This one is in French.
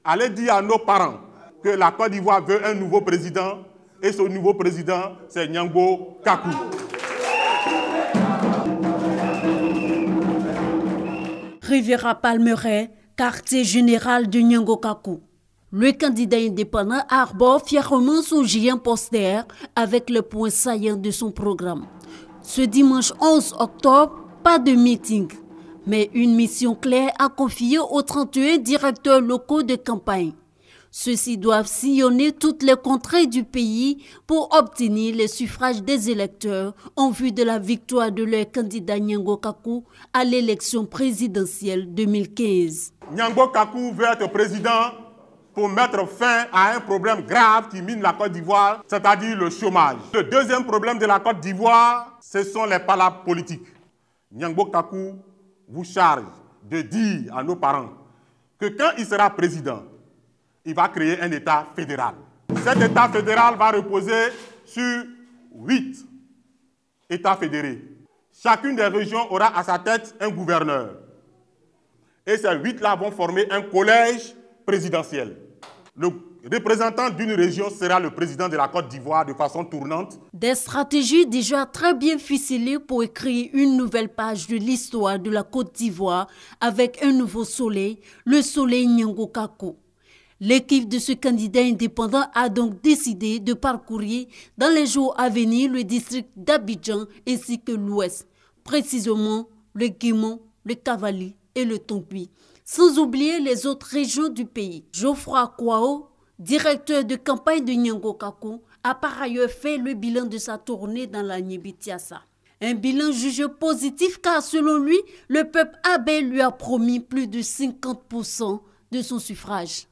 Allez dire à nos parents que la Côte d'Ivoire veut un nouveau président et ce nouveau président, c'est Nyangbo Kakou. Riviera Palmeraie, quartier général de Nyangbo Kakou. Le candidat indépendant arbore fièrement son géant poster avec le point saillant de son programme. Ce dimanche 11 octobre, pas de meeting, mais une mission claire à confier aux 31 directeurs locaux de campagne. Ceux-ci doivent sillonner toutes les contrées du pays pour obtenir les suffrages des électeurs en vue de la victoire de leur candidat Nyangbo Kakou à l'élection présidentielle 2015. Nyangbo Kakou veut être président pour mettre fin à un problème grave qui mine la Côte d'Ivoire, c'est-à-dire le chômage. Le deuxième problème de la Côte d'Ivoire, ce sont les palabres politiques. Nyangbo Kakou vous charge de dire à nos parents que quand il sera président, il va créer un État fédéral. Cet État fédéral va reposer sur 8 États fédérés. Chacune des régions aura à sa tête un gouverneur. Et ces 8-là vont former un collège présidentiel. Le représentant d'une région sera le président de la Côte d'Ivoire de façon tournante. Des stratégies déjà très bien ficelées pour écrire une nouvelle page de l'histoire de la Côte d'Ivoire avec un nouveau soleil, le soleil Nyangbo Kakou. L'équipe de ce candidat indépendant a donc décidé de parcourir dans les jours à venir le district d'Abidjan ainsi que l'Ouest, précisément le Guémon, le Cavali et le Tonpi, sans oublier les autres régions du pays. Geoffroy Kwao, directeur de campagne de Nyangbo Kakou, a par ailleurs fait le bilan de sa tournée dans la Niébitiassa. Un bilan jugé positif car selon lui, le peuple abé lui a promis plus de 50% de son suffrage.